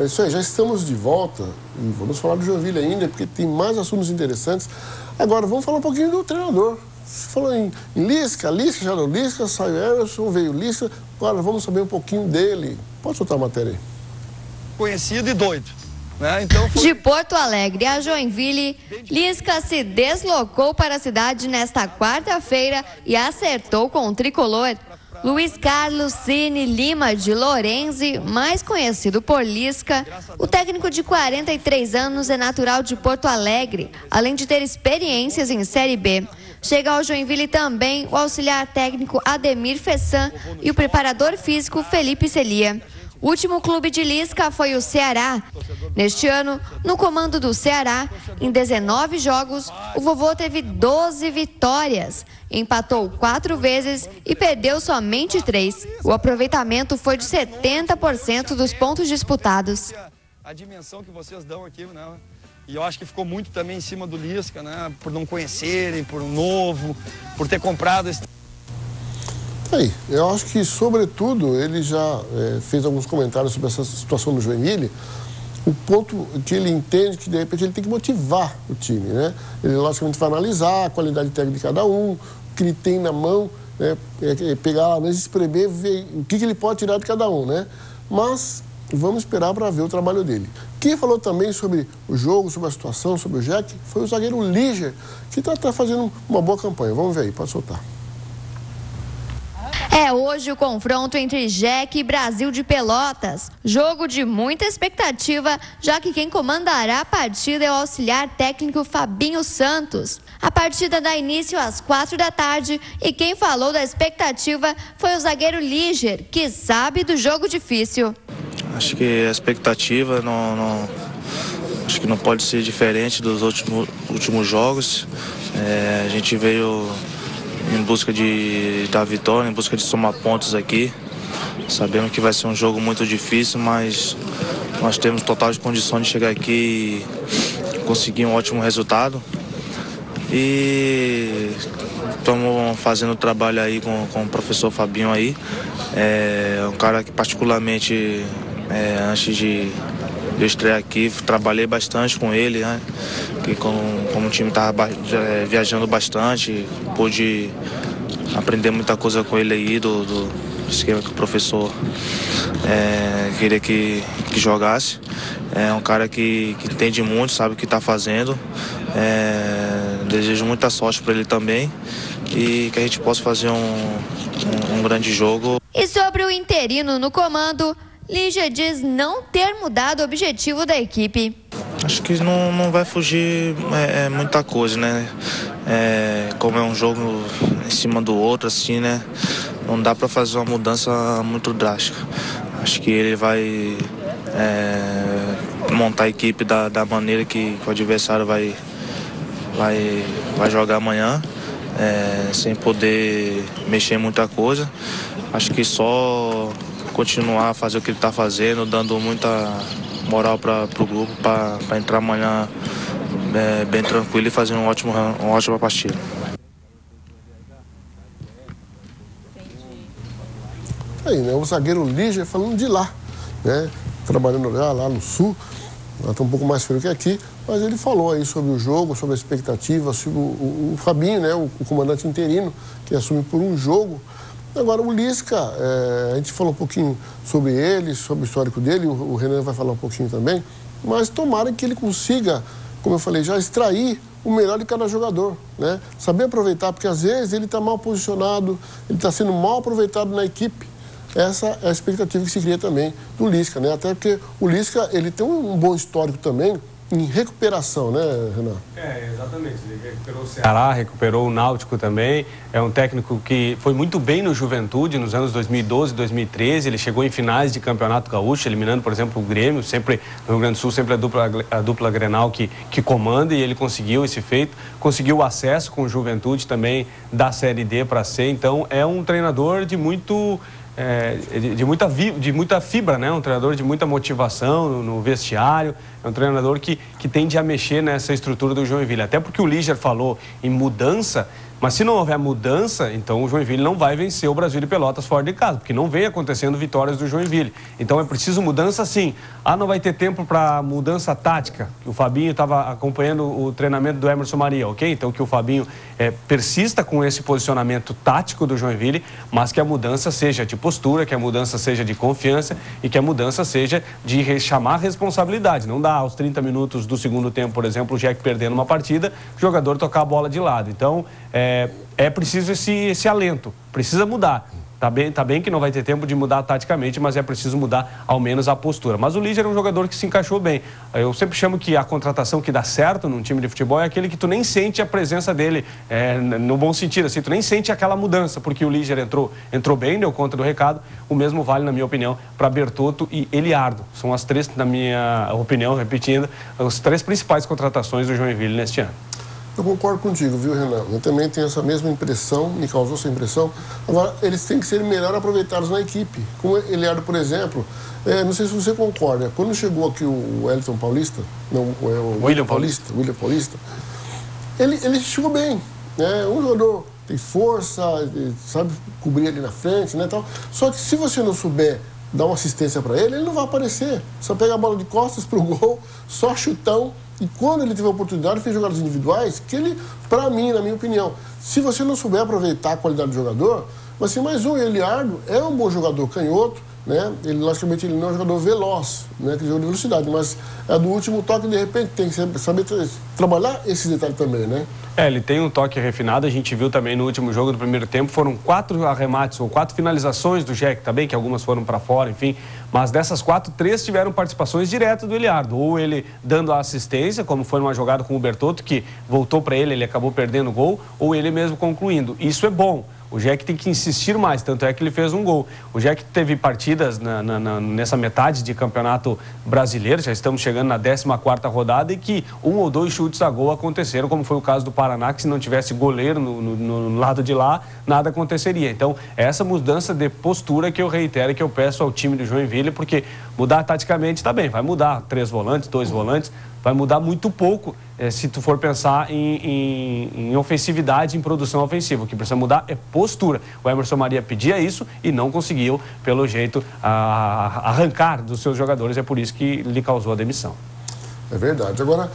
É isso aí, já estamos de volta e vamos falar do Joinville ainda, porque tem mais assuntos interessantes. Agora, vamos falar um pouquinho do treinador. Você falou em Lisca, já deu Lisca, saiu Emerson, veio Lisca. Agora vamos saber um pouquinho dele. Pode soltar a matéria aí. Conhecido e doido, né? Então foi... De Porto Alegre a Joinville, Lisca se deslocou para a cidade nesta quarta-feira e acertou com o tricolor. Luiz Carlos Cine Lima de Lorenzi, mais conhecido por Lisca, o técnico de 43 anos é natural de Porto Alegre, além de ter experiências em Série B. Chega ao Joinville também o auxiliar técnico Ademir Fessan e o preparador físico Felipe Celia. O último clube de Lisca foi o Ceará. Neste ano, no comando do Ceará, em 19 jogos, o vovô teve 12 vitórias, empatou 4 vezes e perdeu somente 3. O aproveitamento foi de 70% dos pontos disputados. A dimensão que vocês dão aqui, né? E eu acho que ficou muito também em cima do Lisca, né? Por não conhecerem, por um novo, por ter comprado esse... Aí, eu acho que, sobretudo, ele já fez alguns comentários sobre essa situação do Joinville. O ponto que ele entende que, de repente, ele tem que motivar o time, né? Ele, logicamente, vai analisar a qualidade técnica de cada um, o que ele tem na mão, né? Pegar lá mesmo, espremer, ver o que ele pode tirar de cada um, né? Mas vamos esperar para ver o trabalho dele. Quem falou também sobre o jogo, sobre a situação, sobre o Jack, foi o zagueiro Liger, que está fazendo uma boa campanha. Vamos ver aí, pode soltar. É hoje o confronto entre Jack e Brasil de Pelotas. Jogo de muita expectativa, já que quem comandará a partida é o auxiliar técnico Fabinho Santos. A partida dá início às 4 da tarde e quem falou da expectativa foi o zagueiro Liger, que sabe do jogo difícil. Acho que a expectativa acho que não pode ser diferente dos últimos jogos. A gente veio em busca da vitória, em busca de somar pontos aqui. Sabemos que vai ser um jogo muito difícil, mas nós temos total condição de chegar aqui e conseguir um ótimo resultado. E estamos fazendo trabalho aí com o professor Fabinho aí. É um cara que particularmente, antes de eu estrear aqui, trabalhei bastante com ele, né? Que como o time estava viajando bastante, pude aprender muita coisa com ele aí do esquema que o professor queria que jogasse. É um cara que entende muito, sabe o que está fazendo. Desejo muita sorte para ele também e que a gente possa fazer um grande jogo. E sobre o interino no comando, Ligia diz não ter mudado o objetivo da equipe. Acho que não vai fugir muita coisa, né? Como é um jogo em cima do outro, assim, né? Não dá para fazer uma mudança muito drástica. Acho que ele vai montar a equipe da maneira que o adversário vai jogar amanhã, sem poder mexer em muita coisa. Acho que só continuar a fazer o que ele está fazendo, dando muita moral para o grupo, para entrar amanhã bem tranquilo e fazer uma ótima partida. Aí, né? O zagueiro Liger falando de lá, né? Trabalhando lá no sul, lá está um pouco mais frio que aqui, mas ele falou aí sobre o jogo, sobre a expectativa, sobre o Fabinho, né? O comandante interino, que assume por um jogo. Agora, o Lisca, a gente falou um pouquinho sobre ele, sobre o histórico dele, o Renan vai falar um pouquinho também, mas tomara que ele consiga, como eu falei, já extrair o melhor de cada jogador, né? Saber aproveitar, porque às vezes ele está mal posicionado, ele está sendo mal aproveitado na equipe. Essa é a expectativa que se cria também do Lisca, né? Até porque o Lisca, ele tem um bom histórico também em recuperação, né, Renan? Exatamente. Ele recuperou o Ceará, recuperou o Náutico também. É um técnico que foi muito bem no Juventude, nos anos 2012, 2013. Ele chegou em finais de Campeonato Gaúcho, eliminando, por exemplo, o Grêmio. Sempre no Rio Grande do Sul, sempre a dupla Grenal que comanda, e ele conseguiu esse feito. Conseguiu o acesso com o Juventude também da Série D para C. Então, é um treinador de muita fibra, né? Um treinador de muita motivação no vestiário. É um treinador que tende a mexer nessa estrutura do Joinville. Até porque o Liger falou em mudança, Mas se não houver mudança, então o Joinville não vai vencer o Brasil de Pelotas fora de casa, porque não vem acontecendo vitórias do Joinville. Então é preciso mudança sim. Não vai ter tempo para mudança tática. O Fabinho estava acompanhando o treinamento do Emerson Maria, ok? Então que o Fabinho persista com esse posicionamento tático do Joinville, mas que a mudança seja de postura, que a mudança seja de confiança e que a mudança seja de chamar responsabilidade. Não dá aos 30 minutos do segundo tempo, por exemplo, o Jack perdendo uma partida, o jogador tocar a bola de lado. Então é preciso esse alento, precisa mudar. Tá bem que não vai ter tempo de mudar taticamente, mas é preciso mudar ao menos a postura. Mas o Líger é um jogador que se encaixou bem. Eu sempre chamo que a contratação que dá certo num time de futebol é aquele que tu nem sente a presença dele, no bom sentido, assim, tu nem sente aquela mudança, porque o Líger entrou bem, deu conta do recado. O mesmo vale, na minha opinião, para Bertotto e Eliardo. São as três, na minha opinião, repetindo, as três principais contratações do Joinville neste ano. Eu concordo contigo, viu, Renan? Eu também tenho essa mesma impressão, me causou essa impressão. Agora, eles têm que ser melhor aproveitados na equipe. Como o Eliardo, por exemplo, não sei se você concorda, quando chegou aqui o Wellington Paulista, não, o William Paulista, ele chegou bem, né? Um jogador tem força, sabe cobrir ali na frente, né, tal. Só que se você não souber dar uma assistência para ele não vai aparecer. Só pega a bola de costas pro gol, só chutão. E quando ele teve a oportunidade, fez jogadas individuais, que ele, para mim, na minha opinião, se você não souber aproveitar a qualidade do jogador, vai ser mais um. Eliardo é um bom jogador canhoto, né? Ele, logicamente, ele não é um jogador veloz, né? Que jogo de velocidade, mas é do último toque, de repente, tem que saber trabalhar esse detalhe também, né? Ele tem um toque refinado, a gente viu também no último jogo do primeiro tempo, foram 4 arremates ou 4 finalizações do Jack também, que algumas foram para fora, enfim, mas dessas 4, 3 tiveram participações diretas do Eliardo, ou ele dando a assistência, como foi numa jogada com o Bertotto, que voltou para ele acabou perdendo o gol, ou ele mesmo concluindo. Isso é bom. O Jack tem que insistir mais, tanto é que ele fez um gol. O Jack teve partidas nessa metade de campeonato brasileiro, já estamos chegando na 14ª rodada, e que 1 ou 2 chutes a gol aconteceram, como foi o caso do Paraná, que se não tivesse goleiro no lado de lá, nada aconteceria. Então, essa mudança de postura que eu reitero, que eu peço ao time do Joinville, porque mudar taticamente tá bem, vai mudar 3 volantes, 2 volantes, vai mudar muito pouco se tu for pensar em ofensividade, em produção ofensiva. O que precisa mudar é postura. O Emerson Maria pedia isso e não conseguiu, pelo jeito, arrancar dos seus jogadores. É por isso que lhe causou a demissão. É verdade. Agora,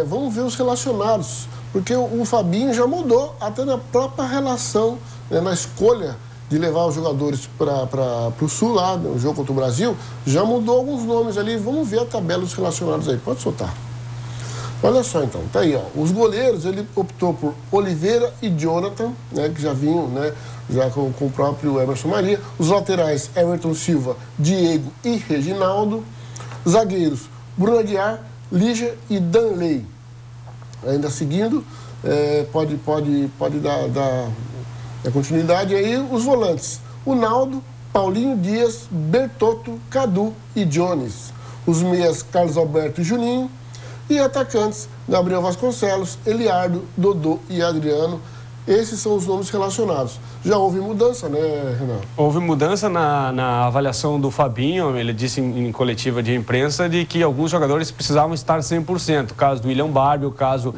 vamos ver os relacionados, porque o Fabinho já mudou até na própria relação, né, na escolha de levar os jogadores para o Sul, lá no jogo contra o Brasil, já mudou alguns nomes ali. Vamos ver a tabela dos relacionados aí. Pode soltar. Olha só, então, tá aí, ó. Os goleiros, ele optou por Oliveira e Jonathan, né, que já vinham, né, já com o próprio Emerson Maria. Os laterais, Everton Silva, Diego e Reginaldo. Zagueiros, Bruno Aguiar, Lígia e Danley. Ainda seguindo, pode dar continuidade. Aí os volantes, o Naldo, Paulinho Dias, Bertotto, Cadu e Jones. Os meias, Carlos Alberto e Juninho. E atacantes, Gabriel Vasconcelos, Eliardo, Dodô e Adriano. Esses são os nomes relacionados. Já houve mudança, né, Renan? Houve mudança na avaliação do Fabinho. Ele disse em coletiva de imprensa de que alguns jogadores precisavam estar 100%. O caso do William Barbie, o caso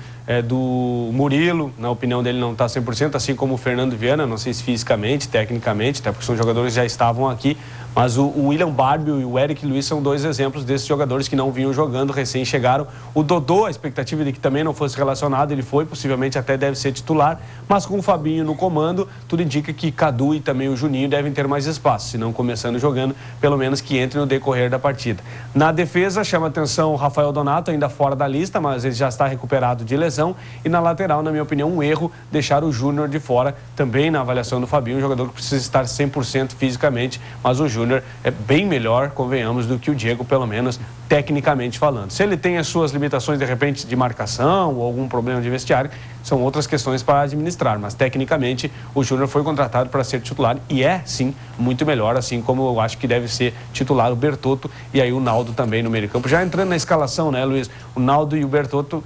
do Murilo, na opinião dele não está 100%, assim como o Fernando Viana, não sei se fisicamente, tecnicamente, até porque são jogadores que já estavam aqui. Mas o William Barbie e o Eric Luiz são 2 exemplos desses jogadores que não vinham jogando, recém chegaram. O Dodô, a expectativa de que também não fosse relacionado, ele foi, possivelmente até deve ser titular, mas com o Fabinho no comando, tudo indica que Cadu e também o Juninho devem ter mais espaço, se não começando jogando, pelo menos que entre no decorrer da partida. Na defesa, chama atenção o Rafael Donato, ainda fora da lista, mas ele já está recuperado de lesão, e na lateral, na minha opinião, um erro, deixar o Júnior de fora, também na avaliação do Fabinho, um jogador que precisa estar 100% fisicamente, mas o Júnior é bem melhor, convenhamos, do que o Diego, pelo menos tecnicamente falando. Se ele tem as suas limitações, de repente, de marcação ou algum problema de vestiário, são outras questões para administrar, mas tecnicamente o Júnior foi contratado para ser titular e é, sim, muito melhor, assim como eu acho que deve ser titular o Bertotto e aí o Naldo também no meio de campo. Já entrando na escalação, né, Luiz? O Naldo e o Bertotto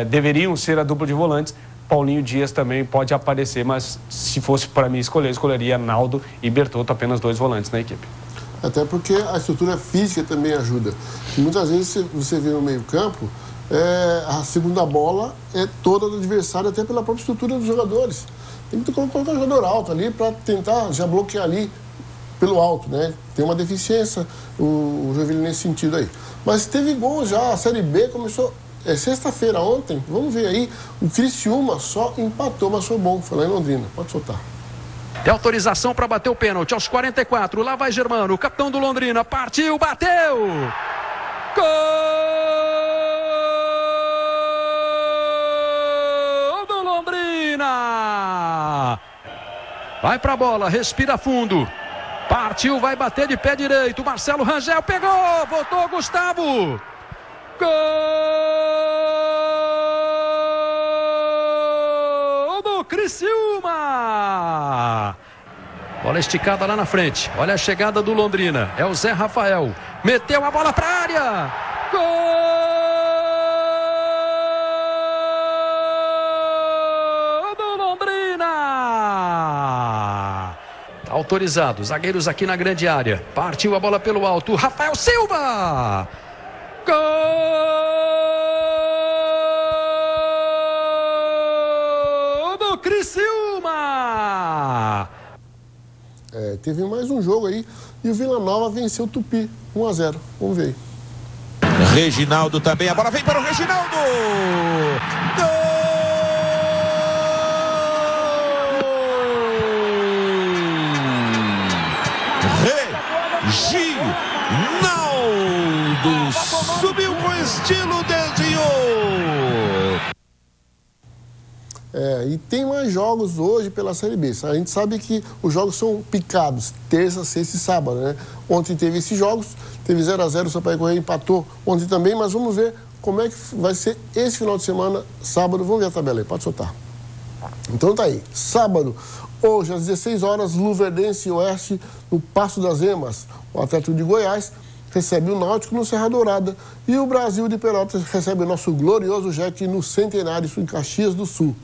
deveriam ser a dupla de volantes. Paulinho Dias também pode aparecer, mas se fosse para mim escolher, escolheria Naldo e Bertotto, apenas 2 volantes na equipe. Até porque a estrutura física também ajuda. E muitas vezes você vê no meio campo a segunda bola é toda do adversário, até pela própria estrutura dos jogadores. Tem que colocar o jogador alto ali para tentar já bloquear ali pelo alto, né? Tem uma deficiência o Joinville nesse sentido aí. Mas teve gol já, a Série B começou sexta-feira ontem, vamos ver aí, o Criciúma só empatou, mas foi bom, foi lá em Londrina, pode soltar. Tem autorização para bater o pênalti aos 44, lá vai Germano, capitão do Londrina, partiu, bateu! Gol do Londrina! Vai pra bola, respira fundo. Partiu, vai bater de pé direito. Marcelo Rangel pegou, voltou Gustavo. Gol do Criciúma! Bola esticada lá na frente. Olha a chegada do Londrina. É o Zé Rafael. Meteu a bola para a área. Gol do Londrina! Autorizado. Zagueiros aqui na grande área. Partiu a bola pelo alto. Rafael Silva! Gol do Criciúma! Teve mais um jogo aí e o Vila Nova venceu o Tupi 1-0. Vamos ver aí. Reginaldo também, a bola vem para o Reginaldo! Gol! Reginaldo subiu com estilo, desviou! E tem mais jogos hoje pela Série B. A gente sabe que os jogos são picados, terça, sexta e sábado, né? Ontem teve esses jogos, teve 0-0, o Sampaio Corrêa empatou ontem também, mas vamos ver como é que vai ser esse final de semana, sábado. Vamos ver a tabela aí, pode soltar. Então tá aí, sábado, hoje às 16 horas, Luverdense Oeste, no Passo das Emas. O Atlético de Goiás recebe o Náutico no Serra Dourada e o Brasil de Pelotas recebe o nosso glorioso Jet no Centenário, em Caxias do Sul.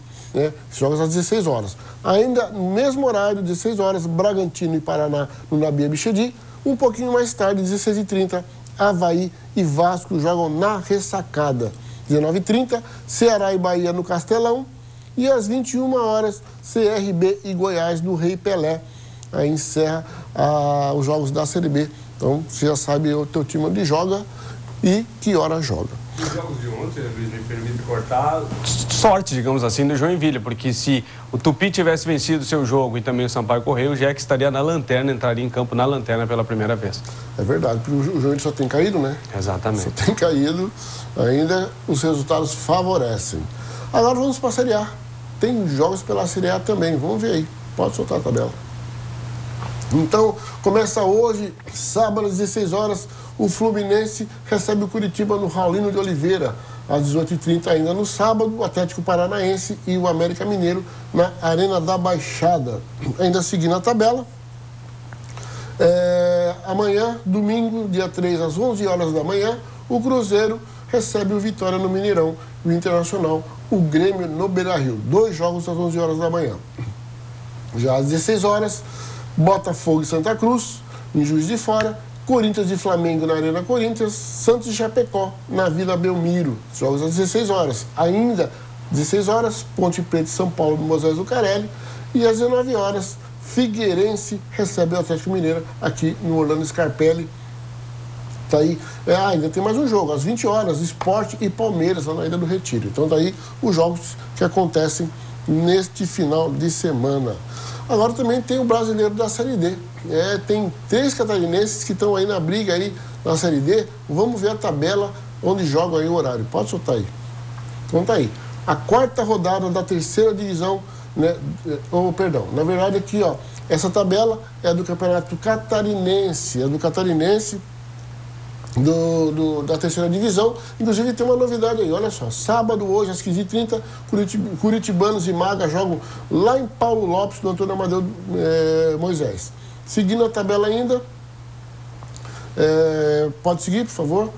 Jogos às 16 horas. Ainda no mesmo horário, 16 horas, Bragantino e Paraná no Nabi Abichedi. Um pouquinho mais tarde, 16h30, Avaí e Vasco jogam na Ressacada. 19h30, Ceará e Bahia no Castelão. E às 21 horas, CRB e Goiás no Rei Pelé. Aí encerra os jogos da Série B. Então, você já sabe o teu time onde joga e que hora joga. Os jogos de ontem, Luiz, me permite cortar, sorte, digamos assim, do Joinville, porque se o Tupi tivesse vencido o seu jogo e também o Sampaio Corrêa, o Jack estaria na lanterna, entraria em campo na lanterna pela primeira vez. É verdade, porque o Joinville só tem caído, né? Exatamente. Só tem caído, ainda os resultados favorecem. Agora vamos para a Série A. Tem jogos pela Série A também, vamos ver aí, pode soltar a tabela. Então, começa hoje, sábado às 16 horas, o Fluminense recebe o Curitiba no Raulino de Oliveira. Às 18h30 ainda no sábado, o Atlético Paranaense e o América Mineiro na Arena da Baixada. Ainda seguindo a tabela, amanhã, domingo, dia 3, às 11 horas da manhã, o Cruzeiro recebe o Vitória no Mineirão, o Internacional, o Grêmio no Beira-Rio. 2 jogos às 11 horas da manhã. Já às 16 horas, Botafogo e Santa Cruz, em Juiz de Fora, Corinthians e Flamengo na Arena Corinthians, Santos e Chapecó na Vila Belmiro, jogos às 16 horas. Ainda, 16 horas, Ponte Preta e São Paulo no Moisés Lucarelli, e às 19 horas, Figueirense recebe o Atlético Mineiro aqui no Orlando Scarpelli. Tá aí, ainda tem mais um jogo, às 20 horas, Sport e Palmeiras lá na Ilha do Retiro. Então daí os jogos que acontecem neste final de semana. Agora também tem o brasileiro da Série D. Tem 3 catarinenses que estão aí na briga aí na Série D. Vamos ver a tabela onde jogam aí o horário. Pode soltar aí. Então tá aí. A 4ª rodada da 3ª divisão, né? Perdão, na verdade aqui, ó, essa tabela é do Campeonato Catarinense. É do Catarinense da 3ª divisão. Inclusive tem uma novidade aí, olha só, sábado hoje às 15h30, Curitibanos e Maga jogam lá em Paulo Lopes, no Antônio Amadeu Moisés. Seguindo a tabela ainda, pode seguir, por favor.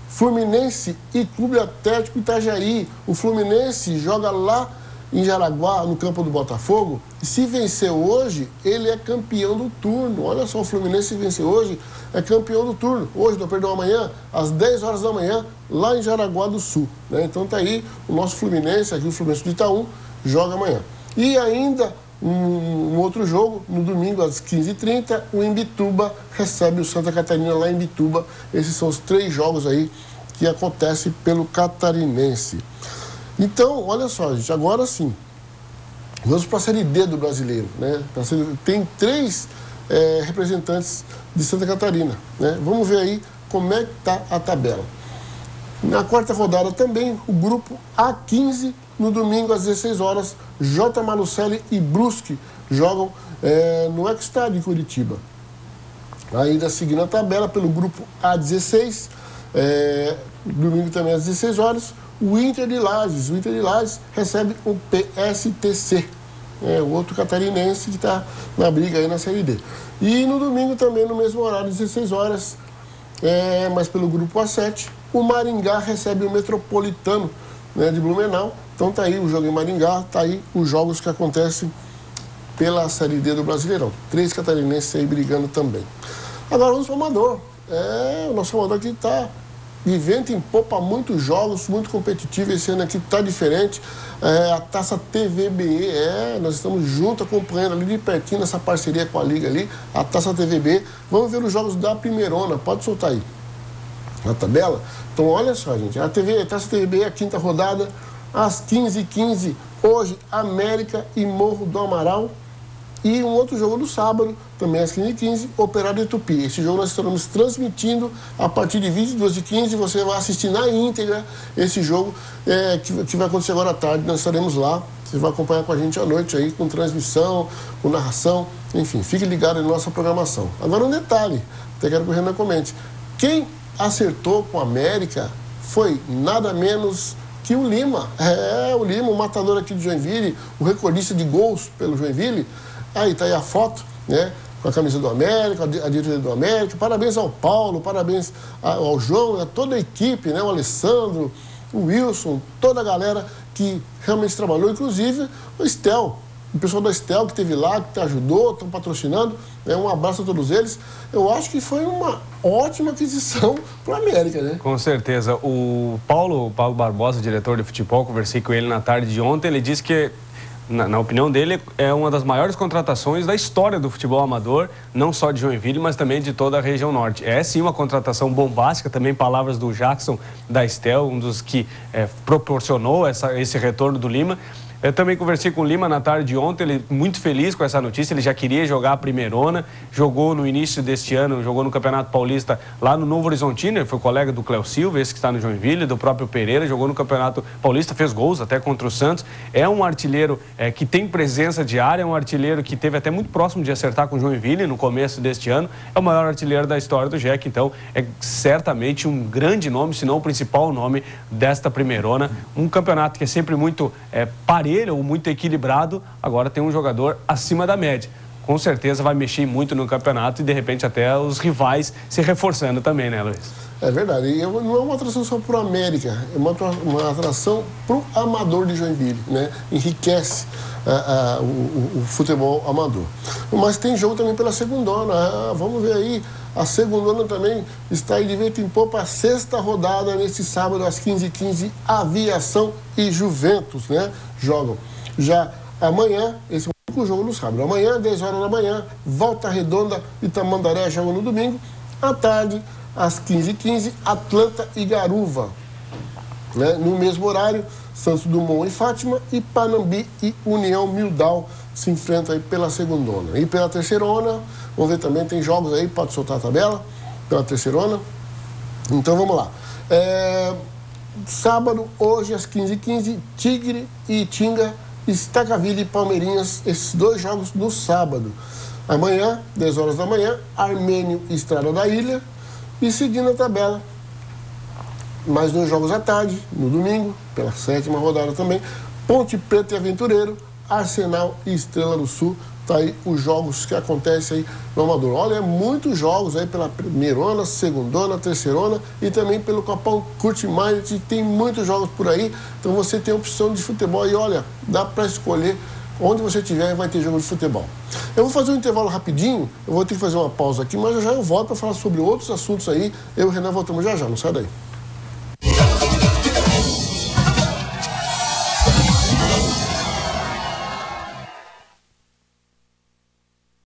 Fluminense e Clube Atlético Itajaí. O Fluminense joga lá em Jaraguá, no campo do Botafogo, e se vencer hoje, ele é campeão do turno. Olha só, o Fluminense, se vencer hoje, é campeão do turno. Hoje, não perdão, amanhã, às 10 horas da manhã, lá em Jaraguá do Sul, né? Então tá aí o nosso Fluminense, aqui o Fluminense de Itaú, joga amanhã. E ainda um outro jogo, no domingo às 15h30, o Imbituba recebe o Santa Catarina lá em Imbituba. Esses são os 3 jogos aí que acontecem pelo Catarinense. Então, olha só, gente, agora sim, vamos para a Série D do Brasileiro, né? Tem 3 representantes de Santa Catarina, né? Vamos ver aí como é que está a tabela. Na 4ª rodada também, o grupo A15, no domingo às 16 horas, J. Malucelli e Brusque jogam no Ex-Estádio em Curitiba. Ainda seguindo a tabela pelo grupo A16, domingo também às 16 horas, o Inter de Lages. O Inter de Lages recebe o PSTC, o outro catarinense que está na briga aí na Série D. E no domingo também, no mesmo horário, 16 horas, mas pelo grupo A7, o Maringá recebe o Metropolitano, né, de Blumenau. Então tá aí o jogo em Maringá, tá aí os jogos que acontecem pela Série D do Brasileirão. 3 catarinenses aí brigando também. Agora vamos para o Amador. O nosso Amador aqui está vivendo em popa muitos jogos, muito competitivo. Esse ano aqui está diferente. A Taça TVBE, nós estamos juntos acompanhando ali de pertinho nessa parceria com a Liga ali, a Taça TVBE. Vamos ver os jogos da Primeirona, pode soltar aí a tabela. Então olha só, gente, a Taça TVBE, a 5ª rodada, às 15h15, hoje, América e Morro do Amaral. E um outro jogo no sábado, também às 15h15, Operário de Tupi. Esse jogo nós estamos transmitindo a partir de 22h15. Você vai assistir na íntegra esse jogo que vai acontecer agora à tarde. Nós estaremos lá. Você vai acompanhar com a gente à noite aí, com transmissão, com narração. Enfim, fique ligado na nossa programação. Agora um detalhe, até quero que o Renan comente. Quem acertou com a América foi nada menos que o Lima. O Lima, o matador aqui de Joinville, o recordista de gols pelo Joinville. Aí tá aí a foto, né, com a camisa do América, a diretoria do América. Parabéns ao Paulo, parabéns ao João, a toda a equipe, né, o Alessandro, o Wilson, toda a galera que realmente trabalhou, inclusive o Estel, o pessoal da Estel que esteve lá, que te ajudou, estão patrocinando. Um abraço a todos eles. Eu acho que foi uma ótima aquisição para o América, né? Com certeza. O Paulo Barbosa, diretor de futebol, conversei com ele na tarde de ontem, ele disse que, na opinião dele, é uma das maiores contratações da história do futebol amador, não só de Joinville, mas também de toda a região norte. É sim uma contratação bombástica, também palavras do Jackson da Estel, um dos que proporcionou esse retorno do Lima. Eu também conversei com o Lima na tarde de ontem, ele muito feliz com essa notícia, ele já queria jogar a Primeirona, jogou no início deste ano, jogou no Campeonato Paulista lá no Novo Horizontino, ele foi colega do Cléo Silva, esse que está no Joinville, do próprio Pereira, jogou no Campeonato Paulista, fez gols até contra o Santos, é um artilheiro que tem presença de área, é um artilheiro que teve até muito próximo de acertar com o Joinville no começo deste ano, é o maior artilheiro da história do JEC, então é certamente um grande nome, se não o principal nome desta Primeirona, um campeonato que é sempre muito parecido, ou muito equilibrado, agora tem um jogador acima da média. Com certeza vai mexer muito no campeonato e de repente até os rivais se reforçando também, né, Luiz? É verdade. E não é uma atração só para o América, é uma atração para o amador de Joinville, né? Enriquece o futebol amador. Mas tem jogo também pela segundona. Vamos ver aí. A segundona também está aí de vento em popa, a 6ª rodada nesse sábado às 15h15, Aviação e Juventus, né? Jogam. Já amanhã, esse é o único jogo no sábado. Amanhã, 10 horas da manhã, Volta Redonda e Tamandaré jogam no domingo. À tarde, às 15h15, Atlanta e Garuva. Né? No mesmo horário, Santos Dumont e Fátima, e Panambi e União Mildal se enfrentam aí pela segundona. E pela terceirona, vamos ver também, tem jogos aí, pode soltar a tabela, pela terceirona. Então vamos lá. Sábado, hoje às 15h15, Tigre e Itinga, Estacaville e Palmeirinhas, esses 2 jogos no sábado. Amanhã, 10 horas da manhã, Armênio e Estrada da Ilha. E seguindo a tabela, mais 2 jogos à tarde, no domingo, pela 7ª rodada também, Ponte Preta e Aventureiro, Arsenal e Estrela do Sul tá aí os jogos que acontecem aí no Amador. Olha, é muitos jogos aí pela primeirona, segundona, terceirona e também pelo Copão Kurt Mind, tem muitos jogos por aí, então você tem opção de futebol e olha, dá para escolher onde você estiver vai ter jogo de futebol. Eu vou fazer um intervalo rapidinho, eu vou ter que fazer uma pausa aqui, mas já eu volto para falar sobre outros assuntos aí, eu e o Renan voltamos já, não sai daí.